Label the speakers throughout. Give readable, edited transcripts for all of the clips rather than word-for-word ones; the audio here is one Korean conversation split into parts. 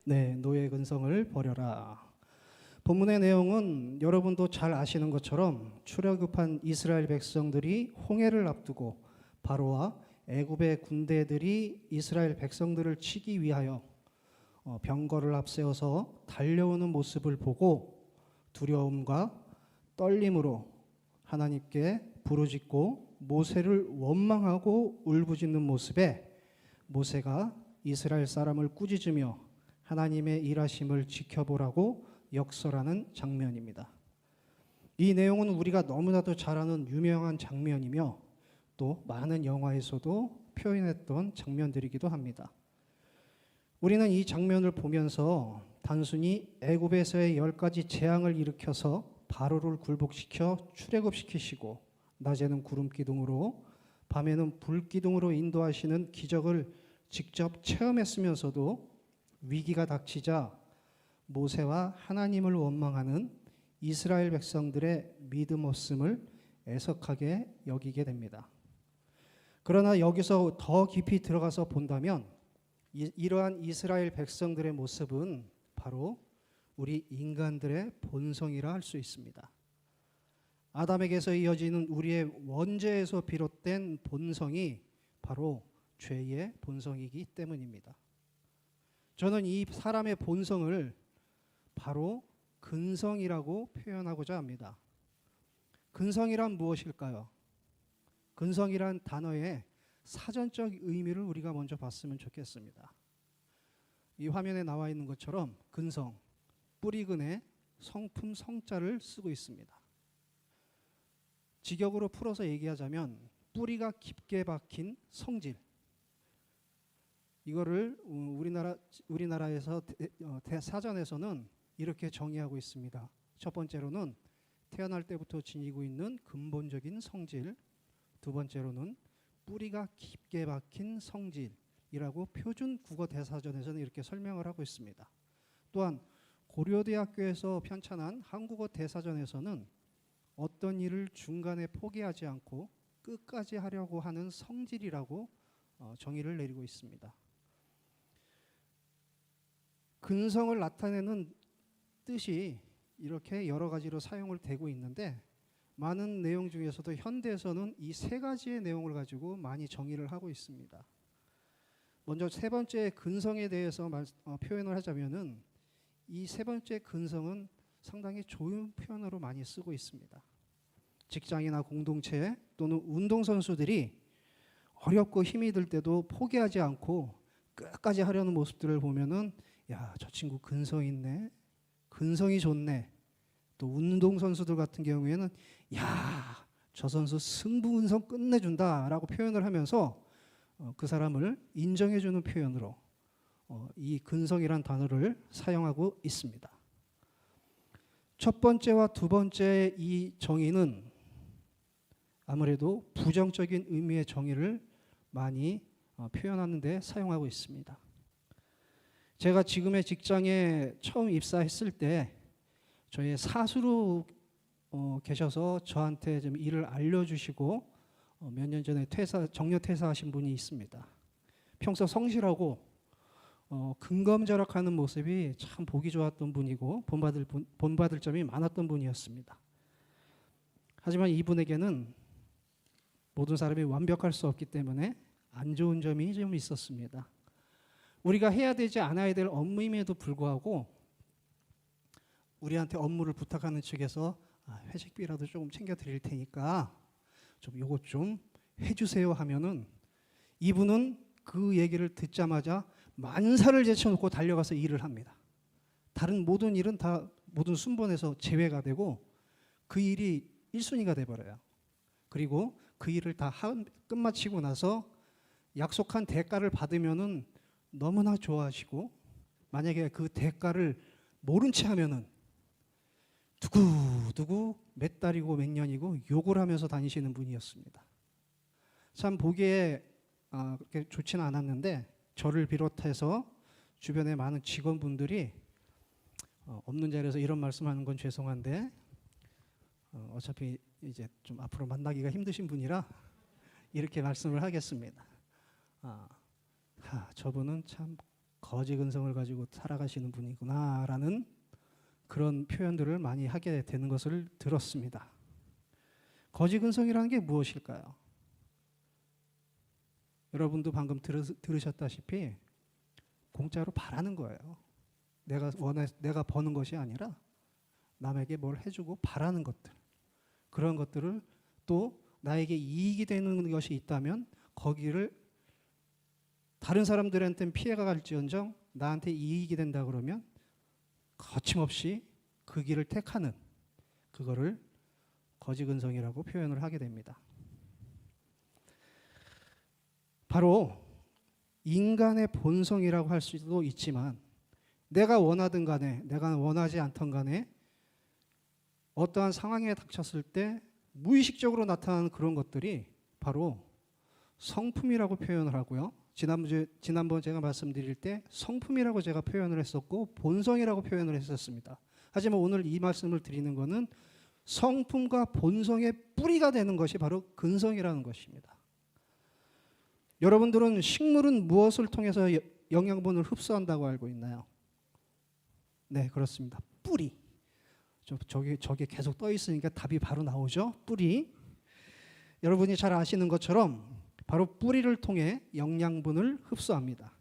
Speaker 1: 네, 노예 근성을 버려라. 본문의 내용은 여러분도 잘 아시는 것처럼 출애굽한 이스라엘 백성들이 홍해를 앞두고 바로와 애굽의 군대들이 이스라엘 백성들을 치기 위하여 병거를 앞세워서 달려오는 모습을 보고 두려움과 떨림으로 하나님께 부르짖고 모세를 원망하고 울부짖는 모습에 모세가 이스라엘 사람을 꾸짖으며 하나님의 일하심을 지켜보라고 역설하는 장면입니다. 이 내용은 우리가 너무나도 잘 아는 유명한 장면이며 또 많은 영화에서도 표현했던 장면들이기도 합니다. 우리는 이 장면을 보면서 단순히 애굽에서의 10가지 재앙을 일으켜서 바로를 굴복시켜 출애굽시키시고 낮에는 구름 기둥으로 밤에는 불 기둥으로 인도하시는 기적을 직접 체험했으면서도 위기가 닥치자 모세와 하나님을 원망하는 이스라엘 백성들의 믿음 없음을 애석하게 여기게 됩니다. 그러나 여기서 더 깊이 들어가서 본다면 이러한 이스라엘 백성들의 모습은 바로 우리 인간들의 본성이라 할 수 있습니다. 아담에게서 이어지는 우리의 원죄에서 비롯된 본성이 바로 죄의 본성이기 때문입니다. 저는 이 사람의 본성을 바로 근성이라고 표현하고자 합니다. 근성이란 무엇일까요? 근성이란 단어의 사전적 의미를 우리가 먼저 봤으면 좋겠습니다. 이 화면에 나와 있는 것처럼 근성, 뿌리근에 성품 성자를 쓰고 있습니다. 직역으로 풀어서 얘기하자면 뿌리가 깊게 박힌 성질. 이거를 우리나라에서 사전에서는 이렇게 정의하고 있습니다. 첫 번째로는 태어날 때부터 지니고 있는 근본적인 성질, 두 번째로는 뿌리가 깊게 박힌 성질이라고 표준 국어 대사전에서는 이렇게 설명을 하고 있습니다. 또한 고려대학교에서 편찬한 한국어 대사전에서는 어떤 일을 중간에 포기하지 않고 끝까지 하려고 하는 성질이라고 정의를 내리고 있습니다. 근성을 나타내는 뜻이 이렇게 여러 가지로 사용을 되고 있는데 많은 내용 중에서도 현대에서는 이 세 가지의 내용을 가지고 많이 정의를 하고 있습니다. 먼저 세 번째 근성에 대해서 표현을 하자면은 이 세 번째 근성은 상당히 좋은 표현으로 많이 쓰고 있습니다. 직장이나 공동체 또는 운동선수들이 어렵고 힘이 들 때도 포기하지 않고 끝까지 하려는 모습들을 보면은 야, 저 친구 근성 있네, 근성이 좋네. 또 운동선수들 같은 경우에는 야, 저 선수 승부근성 끝내준다라고 표현을 하면서 그 사람을 인정해주는 표현으로 이 근성이란 단어를 사용하고 있습니다. 첫 번째와 두 번째 이 정의는 아무래도 부정적인 의미의 정의를 많이 표현하는 데 사용하고 있습니다. 제가 지금의 직장에 처음 입사했을 때 저희 사수로 계셔서 저한테 좀 일을 알려주시고 몇 년 전에 정년 퇴사하신 분이 있습니다. 평소 성실하고 근검절약하는 모습이 참 보기 좋았던 분이고 본받을 점이 많았던 분이었습니다. 하지만 이분에게는 모든 사람이 완벽할 수 없기 때문에 안 좋은 점이 좀 있었습니다. 우리가 해야 되지 않아야 될 업무임에도 불구하고 우리한테 업무를 부탁하는 측에서 회식비라도 조금 챙겨 드릴 테니까 좀 요것 좀 해주세요 하면은 이분은 그 얘기를 듣자마자 만사를 제쳐놓고 달려가서 일을 합니다. 다른 모든 일은 다 모든 순번에서 제외가 되고 그 일이 1순위가 돼버려요. 그리고 그 일을 다 끝마치고 나서 약속한 대가를 받으면은 너무나 좋아하시고 만약에 그 대가를 모른 채 하면은 두고두고 몇 달이고 몇 년이고 욕을 하면서 다니시는 분이었습니다. 참 보기에 그렇게 좋지는 않았는데 저를 비롯해서 주변의 많은 직원분들이 없는 자리에서 이런 말씀하는 건 죄송한데 어차피 이제 좀 앞으로 만나기가 힘드신 분이라 이렇게 말씀을 하겠습니다. 저분은 참 거지 근성을 가지고 살아가시는 분이구나라는 그런 표현들을 많이 하게 되는 것을 들었습니다. 거지 근성이라는 게 무엇일까요? 여러분도 방금 들으셨다시피 공짜로 바라는 거예요. 내가 버는 것이 아니라 남에게 뭘 해주고 바라는 것들, 그런 것들을 또 나에게 이익이 되는 것이 있다면 거기를 다른 사람들한테는 피해가 갈지언정 나한테 이익이 된다 그러면 거침없이 그 길을 택하는, 그거를 거지근성이라고 표현을 하게 됩니다. 바로 인간의 본성이라고 할 수도 있지만 내가 원하든 간에 내가 원하지 않던 간에 어떠한 상황에 닥쳤을 때 무의식적으로 나타나는 그런 것들이 바로 성품이라고 표현을 하고요. 지난번 제가 말씀드릴 때 성품이라고 제가 표현을 했었고 본성이라고 표현을 했었습니다. 하지만 오늘 이 말씀을 드리는 것은 성품과 본성의 뿌리가 되는 것이 바로 근성이라는 것입니다. 여러분들은 식물은 무엇을 통해서 영양분을 흡수한다고 알고 있나요? 네, 그렇습니다. 뿌리. 저기 계속 떠 있으니까 답이 바로 나오죠. 뿌리. 여러분이 잘 아시는 것처럼 바로 뿌리를 통해 영양분을 흡수합니다.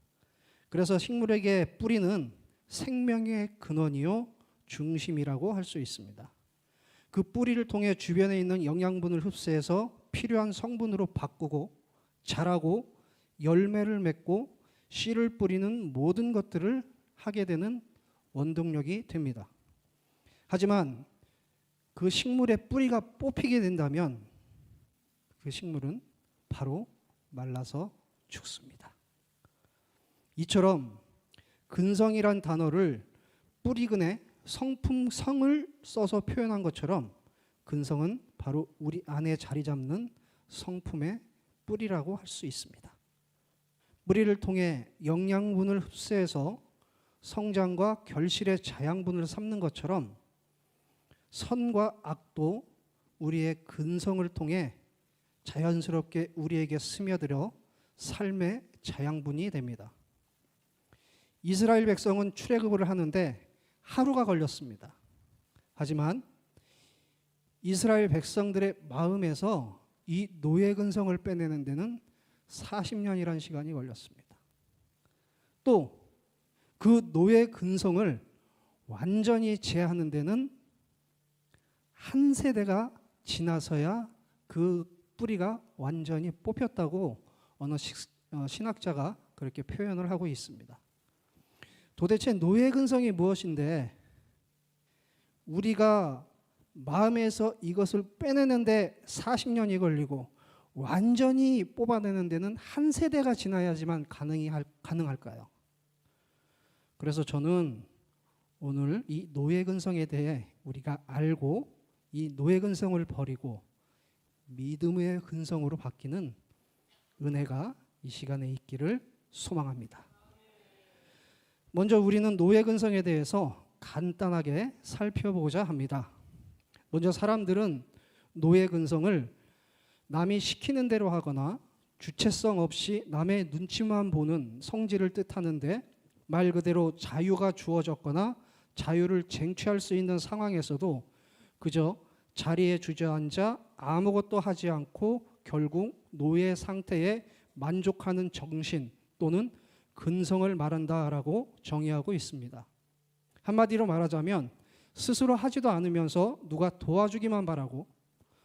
Speaker 1: 그래서 식물에게 뿌리는 생명의 근원이요 중심이라고 할 수 있습니다. 그 뿌리를 통해 주변에 있는 영양분을 흡수해서 필요한 성분으로 바꾸고 자라고 열매를 맺고 씨를 뿌리는 모든 것들을 하게 되는 원동력이 됩니다. 하지만 그 식물의 뿌리가 뽑히게 된다면 그 식물은 바로 말라서 죽습니다. 이처럼 근성이란 단어를 뿌리근에 성품성을 써서 표현한 것처럼 근성은 바로 우리 안에 자리 잡는 성품의 뿌리라고 할 수 있습니다. 뿌리를 통해 영양분을 흡수해서 성장과 결실의 자양분을 삼는 것처럼 선과 악도 우리의 근성을 통해 자연스럽게 우리에게 스며들어 삶의 자양분이 됩니다. 이스라엘 백성은 출애굽을 하는데 하루가 걸렸습니다. 하지만 이스라엘 백성들의 마음에서 이 노예 근성을 빼내는 데는 40년이라는 시간이 걸렸습니다. 또 그 노예 근성을 완전히 제하는 데는 한 세대가 지나서야 그 뿌리가 완전히 뽑혔다고 어느 신학자가 그렇게 표현을 하고 있습니다. 도대체 노예 근성이 무엇인데 우리가 마음에서 이것을 빼내는데 40년이 걸리고 완전히 뽑아내는 데는 한 세대가 지나야지만 가능할까요? 그래서 저는 오늘 이 노예 근성에 대해 우리가 알고 이 노예 근성을 버리고 믿음의 근성으로 바뀌는 은혜가 이 시간에 있기를 소망합니다. 먼저 우리는 노예 근성에 대해서 간단하게 살펴보고자 합니다. 먼저 사람들은 노예 근성을 남이 시키는 대로 하거나 주체성 없이 남의 눈치만 보는 성질을 뜻하는데 말 그대로 자유가 주어졌거나 자유를 쟁취할 수 있는 상황에서도 그저 자리에 주저앉아 아무것도 하지 않고 결국 노예 상태에 만족하는 정신 또는 근성을 말한다라고 정의하고 있습니다. 한마디로 말하자면 스스로 하지도 않으면서 누가 도와주기만 바라고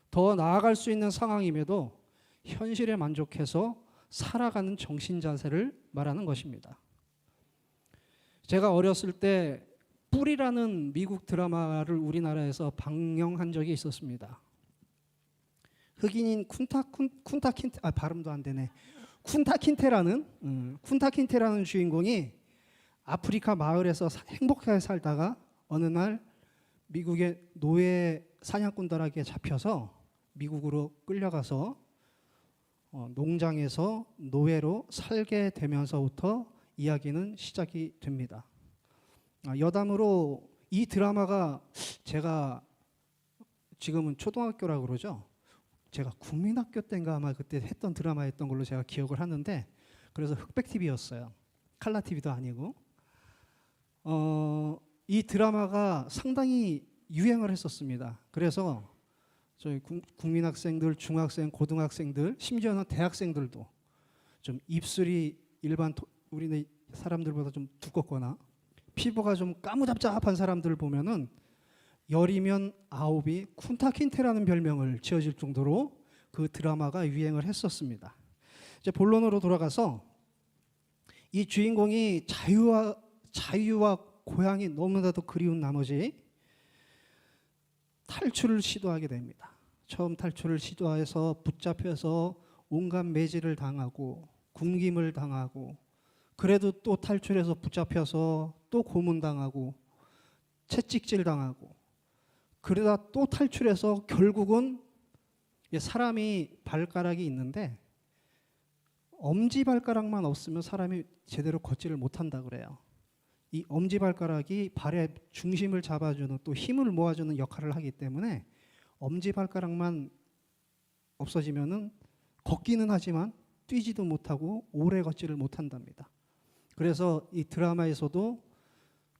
Speaker 1: 더 나아갈 수 있는 상황임에도 현실에 만족해서 살아가는 정신 자세를 말하는 것입니다. 제가 어렸을 때 뿔이라는 미국 드라마를 우리나라에서 방영한 적이 있었습니다. 흑인인 쿤타킨테라는 주인공이 아프리카 마을에서 행복하게 살다가 어느 날 미국의 노예 사냥꾼들에게 잡혀서 미국으로 끌려가서 농장에서 노예로 살게 되면서부터 이야기는 시작이 됩니다. 여담으로 이 드라마가 제가 지금은 초등학교라고 그러죠. 제가 국민학교 때인가 아마 그때 했던 드라마였던 걸로 제가 기억을 하는데 그래서 흑백 TV였어요. 칼라 TV도 아니고 이 드라마가 상당히 유행을 했었습니다. 그래서 저희 국민학생들, 중학생, 고등학생들, 심지어는 대학생들도 좀 입술이 일반 우리네 사람들보다 좀 두껍거나 피부가 좀 까무잡잡한 사람들 보면은 열이면 아홉이 쿤타킨테라는 별명을 지어질 정도로 그 드라마가 유행을 했었습니다. 이제 본론으로 돌아가서 이 주인공이 자유와 고향이 너무나도 그리운 나머지 탈출을 시도하게 됩니다. 처음 탈출을 시도해서 붙잡혀서 온갖 매질을 당하고 굶김을 당하고 그래도 또 탈출해서 붙잡혀서 또 고문당하고 채찍질 당하고 그러다 또 탈출해서 결국은 사람이 발가락이 있는데 엄지발가락만 없으면 사람이 제대로 걷지를 못한다 그래요. 이 엄지발가락이 발의 중심을 잡아주는 또 힘을 모아주는 역할을 하기 때문에 엄지발가락만 없어지면은 걷기는 하지만 뛰지도 못하고 오래 걷지를 못한답니다. 그래서 이 드라마에서도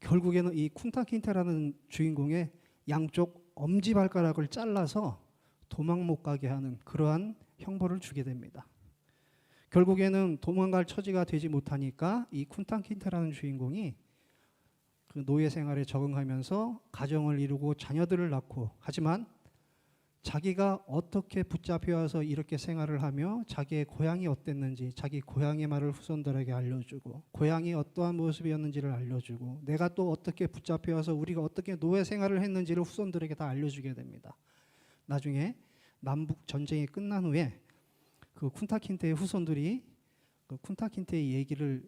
Speaker 1: 결국에는 이 쿤타킨테라는 주인공의 양쪽 엄지발가락을 잘라서 도망 못 가게 하는 그러한 형벌을 주게 됩니다. 결국에는 도망갈 처지가 되지 못하니까 이 쿤타킨테라는 주인공이 그 노예 생활에 적응하면서 가정을 이루고 자녀들을 낳고 하지만 자기가 어떻게 붙잡혀와서 이렇게 생활을 하며 자기의 고향이 어땠는지 자기 고향의 말을 후손들에게 알려주고 고향이 어떠한 모습이었는지를 알려주고 내가 또 어떻게 붙잡혀와서 우리가 어떻게 노예 생활을 했는지를 후손들에게 다 알려주게 됩니다. 나중에 남북 전쟁이 끝난 후에 그 쿤타킨테의 후손들이 그 쿤타킨테의 얘기를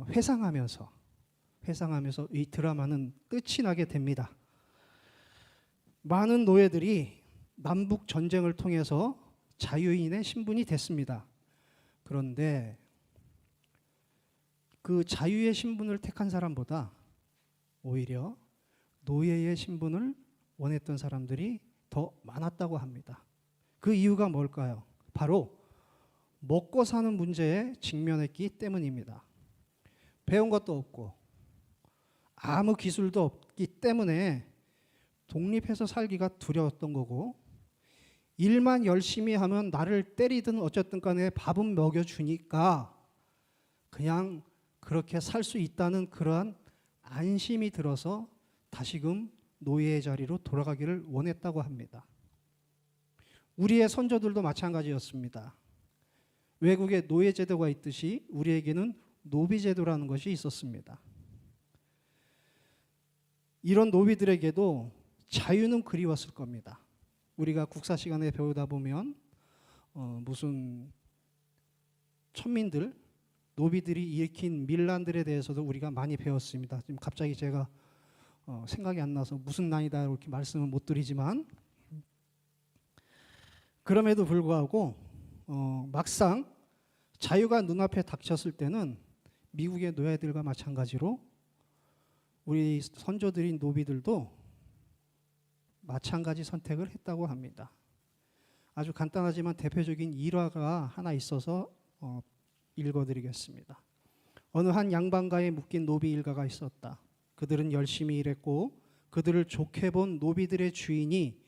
Speaker 1: 회상하면서 이 드라마는 끝이 나게 됩니다. 많은 노예들이 남북 전쟁을 통해서 자유인의 신분이 됐습니다. 그런데 그 자유의 신분을 택한 사람보다 오히려 노예의 신분을 원했던 사람들이 더 많았다고 합니다. 그 이유가 뭘까요? 바로 먹고 사는 문제에 직면했기 때문입니다. 배운 것도 없고 아무 기술도 없기 때문에 독립해서 살기가 두려웠던 거고 일만 열심히 하면 나를 때리든 어쨌든 간에 밥은 먹여주니까 그냥 그렇게 살 수 있다는 그러한 안심이 들어서 다시금 노예의 자리로 돌아가기를 원했다고 합니다. 우리의 선조들도 마찬가지였습니다. 외국에 노예 제도가 있듯이 우리에게는 노비 제도라는 것이 있었습니다. 이런 노비들에게도 자유는 그리웠을 겁니다. 우리가 국사 시간에 배우다 보면 무슨 천민들, 노비들이 일으킨 밀란들에 대해서도 우리가 많이 배웠습니다. 지금 갑자기 제가 생각이 안 나서 무슨 난이다 이렇게 말씀을 못 드리지만 그럼에도 불구하고 막상 자유가 눈앞에 닥쳤을 때는 미국의 노예들과 마찬가지로 우리 선조들인 노비들도 마찬가지 선택을 했다고 합니다. 아주 간단하지만 대표적인 일화가 하나 있어서 읽어드리겠습니다. 어느 한 양반가에 묶인 노비 일가가 있었다. 그들은 열심히 일했고 그들을 좋게 본 노비들의 주인이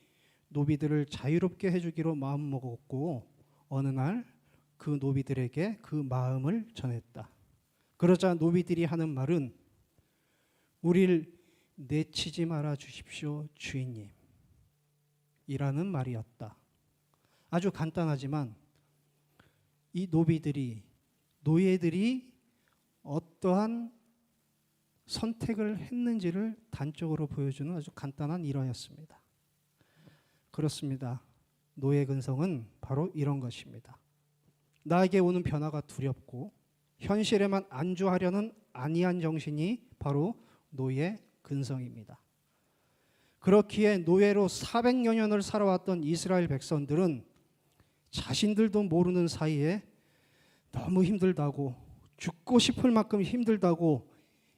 Speaker 1: 노비들을 자유롭게 해주기로 마음먹었고 어느 날 그 노비들에게 그 마음을 전했다. 그러자 노비들이 하는 말은 우리를 내치지 말아 주십시오 주인님 이라는 말이었다. 아주 간단하지만 이 노예들이 어떠한 선택을 했는지를 단적으로 보여주는 아주 간단한 일화였습니다. 그렇습니다. 노예 근성은 바로 이런 것입니다. 나에게 오는 변화가 두렵고 현실에만 안주하려는 안이한 정신이 바로 노예 근성입니다. 그렇기에 노예로 400여 년을 살아왔던 이스라엘 백성들은 자신들도 모르는 사이에 너무 힘들다고 죽고 싶을 만큼 힘들다고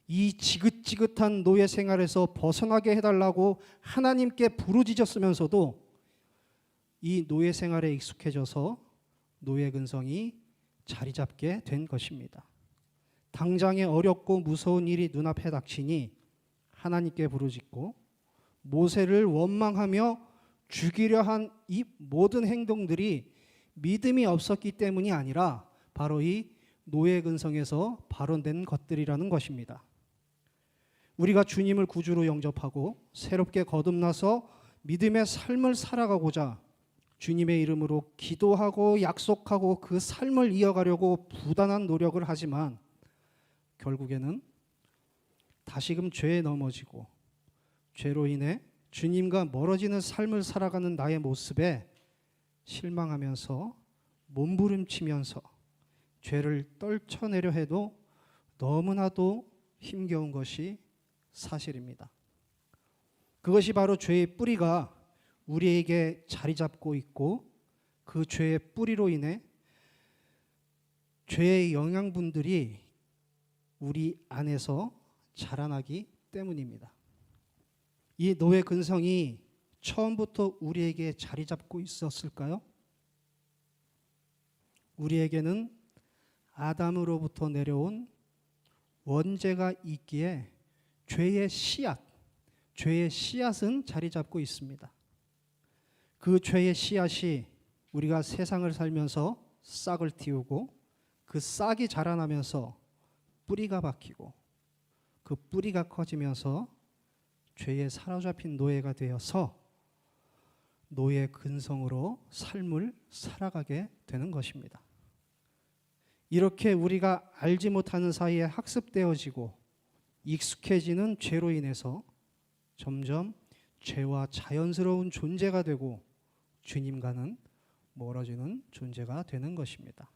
Speaker 1: 이 지긋지긋한 노예 생활에서 벗어나게 해달라고 하나님께 부르짖었으면서도 이 노예 생활에 익숙해져서 노예 근성이 자리 잡게 된 것입니다. 당장에 어렵고 무서운 일이 눈앞에 닥치니 하나님께 부르짖고 모세를 원망하며 죽이려 한 이 모든 행동들이 믿음이 없었기 때문이 아니라 바로 이 노예 근성에서 발원된 것들이라는 것입니다. 우리가 주님을 구주로 영접하고 새롭게 거듭나서 믿음의 삶을 살아가고자 주님의 이름으로 기도하고 약속하고 그 삶을 이어가려고 부단한 노력을 하지만 결국에는 다시금 죄에 넘어지고 죄로 인해 주님과 멀어지는 삶을 살아가는 나의 모습에 실망하면서 몸부림치면서 죄를 떨쳐내려 해도 너무나도 힘겨운 것이 사실입니다. 그것이 바로 죄의 뿌리가 우리에게 자리 잡고 있고 그 죄의 뿌리로 인해 죄의 영양분들이 우리 안에서 자라나기 때문입니다. 이 노예 근성이 처음부터 우리에게 자리 잡고 있었을까요? 우리에게는 아담으로부터 내려온 원죄가 있기에 죄의 씨앗은 자리 잡고 있습니다. 그 죄의 씨앗이 우리가 세상을 살면서 싹을 틔우고 그 싹이 자라나면서 뿌리가 박히고 그 뿌리가 커지면서 죄에 사로잡힌 노예가 되어서 노예 근성으로 삶을 살아가게 되는 것입니다. 이렇게 우리가 알지 못하는 사이에 학습되어지고 익숙해지는 죄로 인해서 점점 죄와 자연스러운 존재가 되고 주님과는 멀어지는 존재가 되는 것입니다.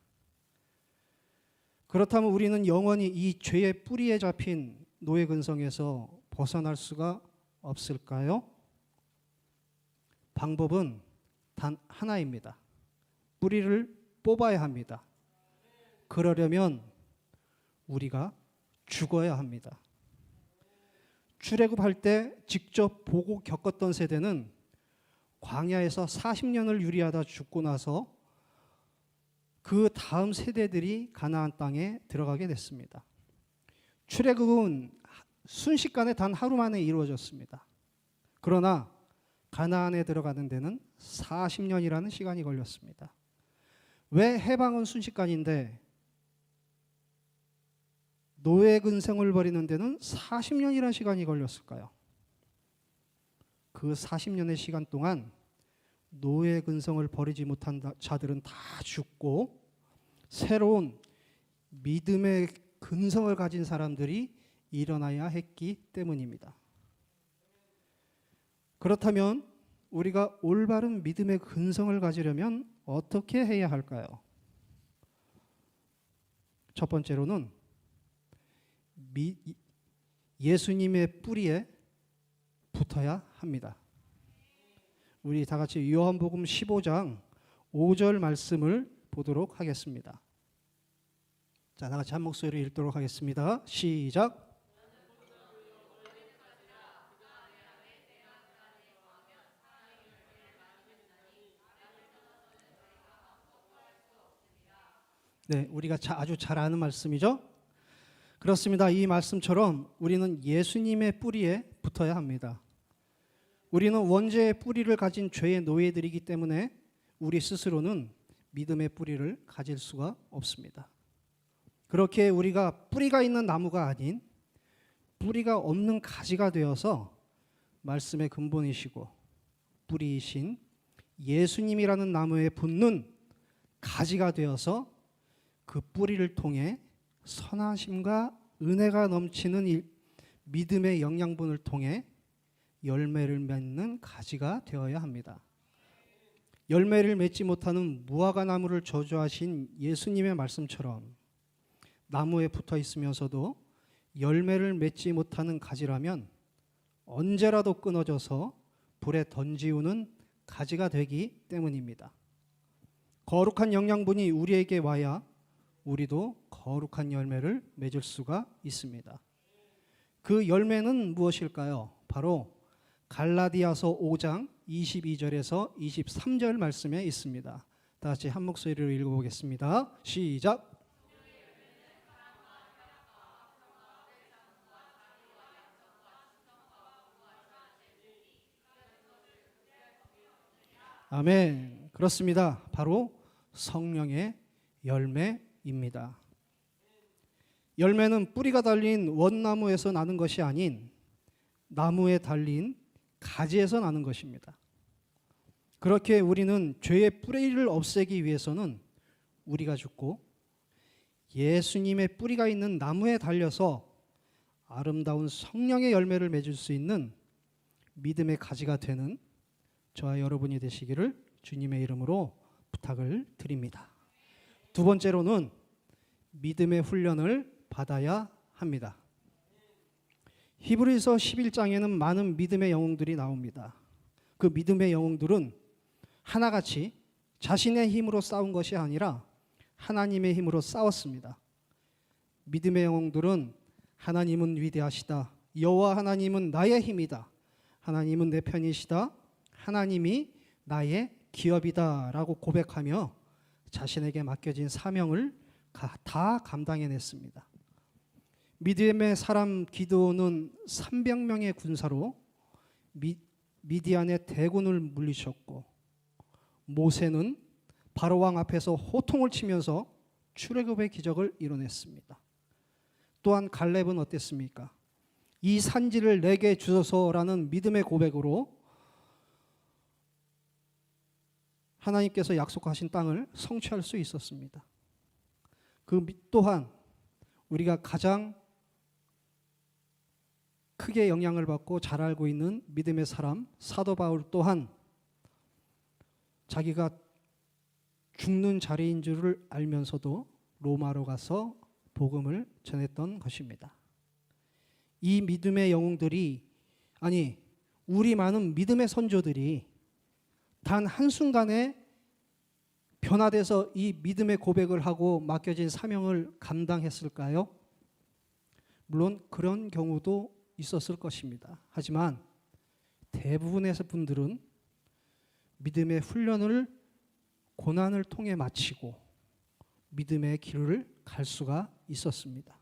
Speaker 1: 그렇다면 우리는 영원히 이 죄의 뿌리에 잡힌 노예 근성에서 벗어날 수가 없을까요? 방법은 단 하나입니다. 뿌리를 뽑아야 합니다. 그러려면 우리가 죽어야 합니다. 출애굽할 때 직접 보고 겪었던 세대는 광야에서 40년을 유리하다 죽고 나서 그 다음 세대들이 가나안 땅에 들어가게 됐습니다. 출애굽은 순식간에 단 하루 만에 이루어졌습니다. 그러나 가나안에 들어가는 데는 40년이라는 시간이 걸렸습니다. 왜 해방은 순식간인데 노예 근성을 버리는 데는 40년이라는 시간이 걸렸을까요? 그 40년의 시간 동안 노예 근성을 버리지 못한 자들은 다 죽고 새로운 믿음의 근성을 가진 사람들이 일어나야 했기 때문입니다. 그렇다면 우리가 올바른 믿음의 근성을 가지려면 어떻게 해야 할까요? 첫 번째로는 예수님의 뿌리에 붙어야 합니다. 우리 다 같이 요한복음 15장 5절 말씀을 보도록 하겠습니다. 자, 다 같이 한 목소리로 읽도록 하겠습니다. 시작. 네, 우리가 아주 잘 아는 말씀이죠. 그렇습니다. 이 말씀처럼 우리는 예수님의 뿌리에 붙어야 합니다. 우리는 원죄의 뿌리를 가진 죄의 노예들이기 때문에 우리 스스로는 믿음의 뿌리를 가질 수가 없습니다. 그렇게 우리가 뿌리가 있는 나무가 아닌 뿌리가 없는 가지가 되어서 말씀의 근본이시고 뿌리이신 예수님이라는 나무에 붙는 가지가 되어서 그 뿌리를 통해 선하심과 은혜가 넘치는 믿음의 영양분을 통해 열매를 맺는 가지가 되어야 합니다. 열매를 맺지 못하는 무화과 나무를 저주하신 예수님의 말씀처럼 나무에 붙어 있으면서도 열매를 맺지 못하는 가지라면 언제라도 끊어져서 불에 던지우는 가지가 되기 때문입니다. 거룩한 영양분이 우리에게 와야 우리도 거룩한 열매를 맺을 수가 있습니다. 그 열매는 무엇일까요? 바로 갈라디아서 5장 22절에서 23절 말씀에 있습니다. 다 같이 한 목소리로 읽어보겠습니다. 시작. 아멘. 그렇습니다. 바로 성령의 열매입니다. 열매는 뿌리가 달린 원나무에서 나는 것이 아닌 나무에 달린 가지에서 나는 것입니다. 그렇게 우리는 죄의 뿌리를 없애기 위해서는 우리가 죽고 예수님의 뿌리가 있는 나무에 달려서 아름다운 성령의 열매를 맺을 수 있는 믿음의 가지가 되는 저와 여러분이 되시기를 주님의 이름으로 부탁을 드립니다. 두 번째로는 믿음의 훈련을 받아야 합니다. 히브리서 11장에는 많은 믿음의 영웅들이 나옵니다. 그 믿음의 영웅들은 하나같이 자신의 힘으로 싸운 것이 아니라 하나님의 힘으로 싸웠습니다. 믿음의 영웅들은 하나님은 위대하시다. 여호와 하나님은 나의 힘이다. 하나님은 내 편이시다. 하나님이 나의 기업이다 라고 고백하며 자신에게 맡겨진 사명을 다 감당해냈습니다. 미디안의 사람 기드온은 300명의 군사로 미디안의 대군을 물리쳤고, 모세는 바로왕 앞에서 호통을 치면서 출애굽의 기적을 이뤄냈습니다. 또한 갈렙은 어땠습니까? 이 산지를 내게 주소서라는 믿음의 고백으로 하나님께서 약속하신 땅을 성취할 수 있었습니다. 그 또한 우리가 가장 크게 영향을 받고 잘 알고 있는 믿음의 사람 사도 바울 또한 자기가 죽는 자리인 줄을 알면서도 로마로 가서 복음을 전했던 것입니다. 이 믿음의 영웅들이, 아니 우리 많은 믿음의 선조들이 단 한순간에 변화돼서 이 믿음의 고백을 하고 맡겨진 사명을 감당했을까요? 물론 그런 경우도 있었을 것입니다. 하지만 대부분의 분들은 믿음의 훈련을 고난을 통해 마치고 믿음의 길을 갈 수가 있었습니다.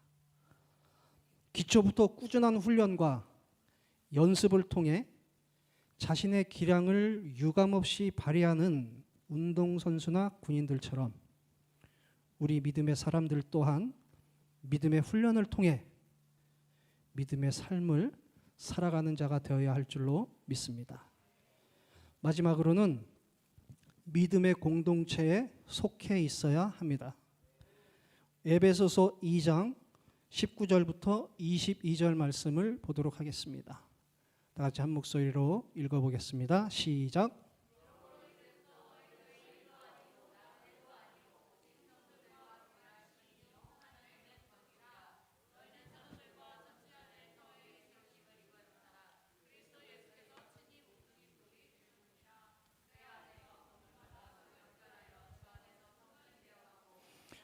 Speaker 1: 기초부터 꾸준한 훈련과 연습을 통해 자신의 기량을 유감없이 발휘하는 운동선수나 군인들처럼 우리 믿음의 사람들 또한 믿음의 훈련을 통해 믿음의 삶을 살아가는 자가 되어야 할 줄로 믿습니다. 마지막으로는 믿음의 공동체에 속해 있어야 합니다. 에베소서 2장 19절부터 22절 말씀을 보도록 하겠습니다. 다 같이 한 목소리로 읽어보겠습니다. 시작.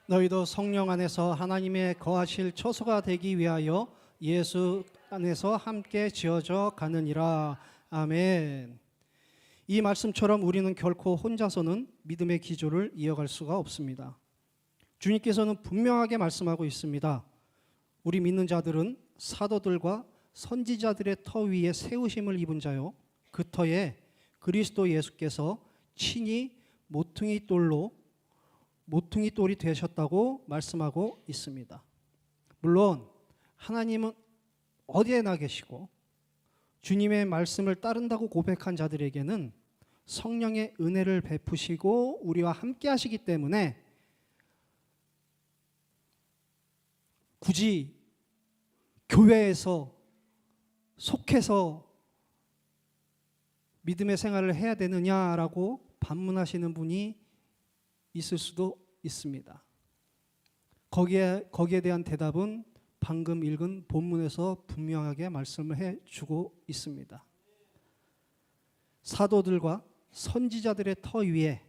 Speaker 1: 너희도 성령 안에서 하나님의 거하실 처소가 되기 위하여 예수 안에서 함께 지어져 가느니라. 아멘. 이 말씀처럼 우리는 결코 혼자서는 믿음의 기조를 이어갈 수가 없습니다. 주님께서는 분명하게 말씀하고 있습니다. 우리 믿는 자들은 사도들과 선지자들의 터 위에 세우심을 입은 자요, 그 터에 그리스도 예수께서 친히 모퉁이 돌이 되셨다고 말씀하고 있습니다. 물론 하나님은 어디에나 계시고 주님의 말씀을 따른다고 고백한 자들에게는 성령의 은혜를 베푸시고 우리와 함께 하시기 때문에 굳이 교회에서 속해서 믿음의 생활을 해야 되느냐라고 반문하시는 분이 있을 수도 있습니다. 거기에 대한 대답은 방금 읽은 본문에서 분명하게 말씀을 해주고 있습니다. 사도들과 선지자들의 터 위에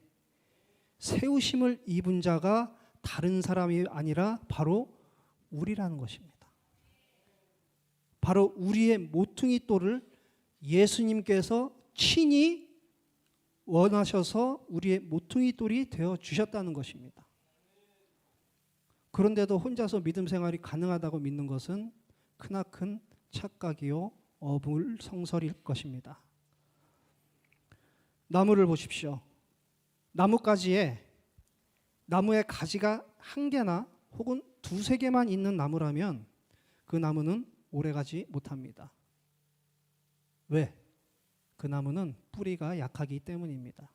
Speaker 1: 세우심을 입은 자가 다른 사람이 아니라 바로 우리라는 것입니다. 바로 우리의 모퉁이 돌을 예수님께서 친히 원하셔서 우리의 모퉁이 돌이 되어 주셨다는 것입니다. 그런데도 혼자서 믿음 생활이 가능하다고 믿는 것은 크나큰 착각이요 어불성설일 것입니다. 나무를 보십시오. 나무에 가지가 한 개나 혹은 두세 개만 있는 나무라면 그 나무는 오래가지 못합니다. 왜? 그 나무는 뿌리가 약하기 때문입니다.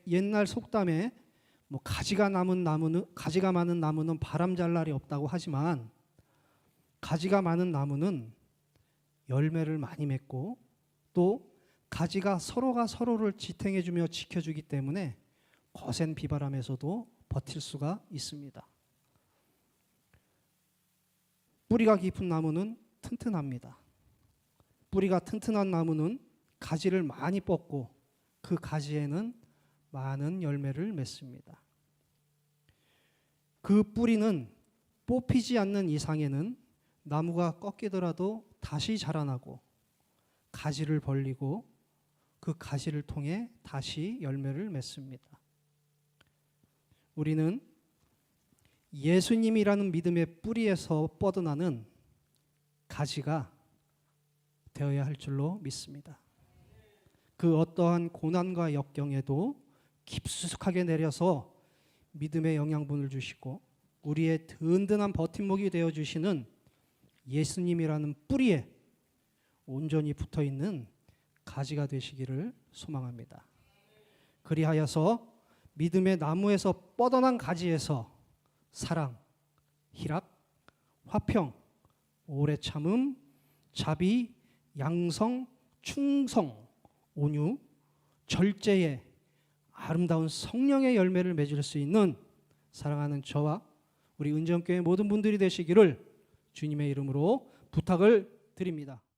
Speaker 1: 옛날 속담에 뭐 가지가 많은 나무는 바람 잘 날이 없다고 하지만 가지가 많은 나무는 열매를 많이 맺고 또 가지가 서로가 서로를 지탱해주며 지켜주기 때문에 거센 비바람에서도 버틸 수가 있습니다. 뿌리가 깊은 나무는 튼튼합니다. 뿌리가 튼튼한 나무는 가지를 많이 뻗고 그 가지에는 많은 열매를 맺습니다. 그 뿌리는 뽑히지 않는 이상에는 나무가 꺾이더라도 다시 자라나고 가지를 벌리고 그 가지를 통해 다시 열매를 맺습니다. 우리는 예수님이라는 믿음의 뿌리에서 뻗어나는 가지가 되어야 할 줄로 믿습니다. 그 어떠한 고난과 역경에도 깊숙하게 내려서 믿음의 영양분을 주시고 우리의 든든한 버팀목이 되어주시는 예수님이라는 뿌리에 온전히 붙어있는 가지가 되시기를 소망합니다. 그리하여서 믿음의 나무에서 뻗어난 가지에서 사랑, 희락, 화평, 오래 참음, 자비, 양성, 충성, 온유, 절제의 아름다운 성령의 열매를 맺을 수 있는 사랑하는 저와 우리 은정교회 모든 분들이 되시기를 주님의 이름으로 부탁을 드립니다.